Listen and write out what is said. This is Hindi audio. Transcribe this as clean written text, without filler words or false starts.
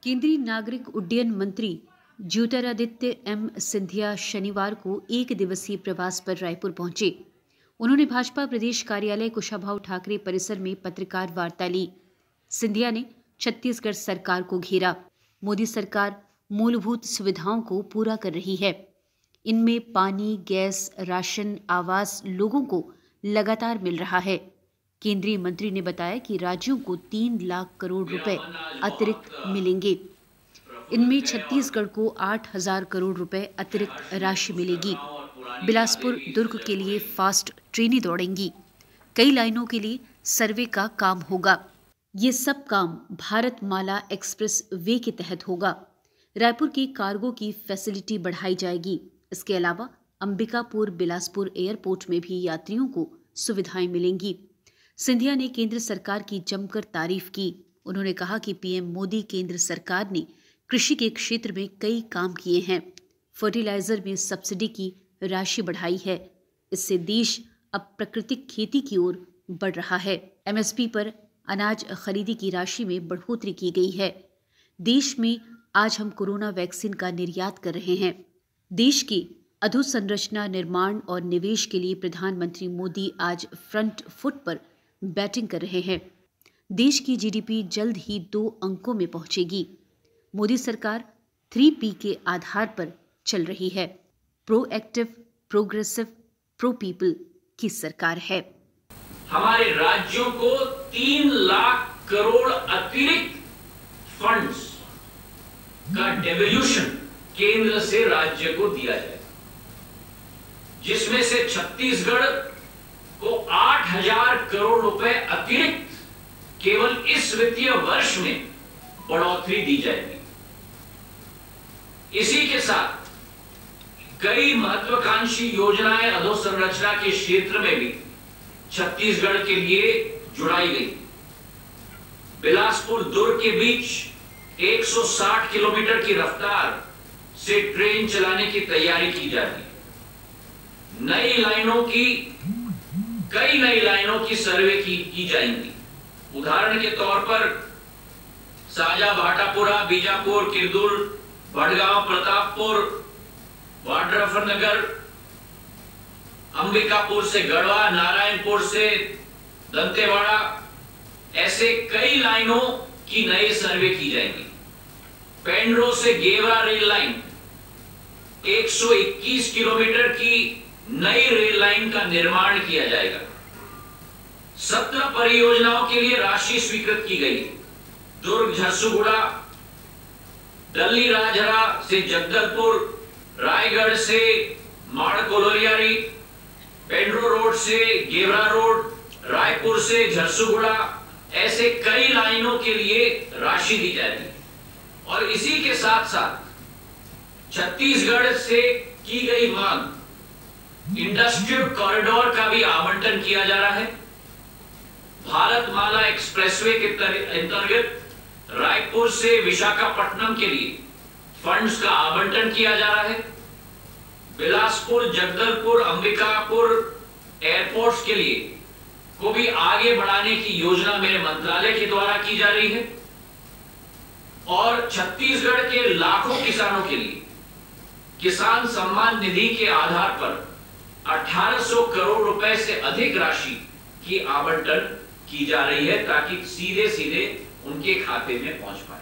केंद्रीय नागरिक उड्डयन मंत्री ज्योतिरादित्य एम सिंधिया शनिवार को एक दिवसीय प्रवास पर रायपुर पहुंचे। उन्होंने भाजपा प्रदेश कार्यालय कुशाभाऊ ठाकरे परिसर में पत्रकार वार्ता ली। सिंधिया ने छत्तीसगढ़ सरकार को घेरा। मोदी सरकार मूलभूत सुविधाओं को पूरा कर रही है। इनमें पानी, गैस, राशन, आवास लोगों को लगातार मिल रहा है। केंद्रीय मंत्री ने बताया कि राज्यों को 3 लाख करोड़ रुपए अतिरिक्त मिलेंगे। इनमें छत्तीसगढ़ को 8,000 करोड़ रुपए अतिरिक्त राशि मिलेगी। बिलासपुर दुर्ग के लिए फास्ट ट्रेनें दौड़ेंगी। कई लाइनों के लिए सर्वे का काम होगा। ये सब काम भारत माला एक्सप्रेस वे के तहत होगा। रायपुर की कार्गो की फैसिलिटी बढ़ाई जाएगी। इसके अलावा अंबिकापुर बिलासपुर एयरपोर्ट में भी यात्रियों को सुविधाएं मिलेंगी। सिंधिया ने केंद्र सरकार की जमकर तारीफ की। उन्होंने कहा कि पीएम मोदी केंद्र सरकार ने कृषि के क्षेत्र में कई काम किए हैं। फर्टिलाइजर में सब्सिडी की राशि बढ़ाई है। इससे देश अब प्राकृतिक खेती की ओर बढ़ रहा है। एमएसपी पर अनाज खरीदी की राशि में बढ़ोतरी की गई है। देश में आज हम कोरोना वैक्सीन का निर्यात कर रहे हैं। देश की अधोसंरचना निर्माण और निवेश के लिए प्रधानमंत्री मोदी आज फ्रंट फुट पर बैटिंग कर रहे हैं। देश की जीडीपी जल्द ही 2 अंकों में पहुंचेगी। मोदी सरकार 3P के आधार पर चल रही है। प्रोएक्टिव, प्रोग्रेसिव, प्रो पीपल की सरकार है। हमारे राज्यों को 3 लाख करोड़ अतिरिक्त फंड्स का डेवोल्यूशन केंद्र से राज्य को दिया जाए, जिसमें से छत्तीसगढ़ को 8,000 करोड़ रुपए अतिरिक्त केवल इस वित्तीय वर्ष में बढ़ोतरी दी जाएगी। इसी के साथ कई महत्वाकांक्षी योजनाएं अधोसंरचना के क्षेत्र में भी छत्तीसगढ़ के लिए जुड़ाई गई। बिलासपुर दुर्ग के बीच 160 किलोमीटर की रफ्तार से ट्रेन चलाने की तैयारी की जा रही है। कई नई लाइनों की सर्वे की जाएंगी। उदाहरण के तौर पर साजा, भाटापुरा, बीजापुर, किरदुल, भटगांव, प्रतापपुर, वाड्रफनगर, अंबिकापुर से गढ़वा, नारायणपुर से दंतेवाड़ा, ऐसे कई लाइनों की नई सर्वे की जाएंगी। पेंड्रो से गेवरा रेल लाइन 121 किलोमीटर की नई रेल लाइन का निर्माण किया जाएगा। 17 परियोजनाओं के लिए राशि स्वीकृत की गई। दुर्ग झरसुगुड़ा, दल्ली राजहरा से जगदलपुर, रायगढ़ से माड़कोलोरियारी, पेंड्रो रोड से गेवरा रोड, रायपुर से झरसुगुड़ा, ऐसे कई लाइनों के लिए राशि दी जाएगी। और इसी के साथ साथ छत्तीसगढ़ से की गई मांग इंडस्ट्रियल कॉरिडोर का भी आवंटन किया जा रहा है। भारत माला एक्सप्रेसवे के अंतर्गत रायपुर से विशाखापट्टनम के लिए फंड्स का आवंटन किया जा रहा है। बिलासपुर, जगदलपुर, अंबिकापुर एयरपोर्ट्स के लिए को भी आगे बढ़ाने की योजना मेरे मंत्रालय के द्वारा की जा रही है। और छत्तीसगढ़ के लाखों किसानों के लिए किसान सम्मान निधि के आधार पर 1800 करोड़ रुपए से अधिक राशि की आवंटन की जा रही है, ताकि सीधे उनके खाते में पहुंच पाए।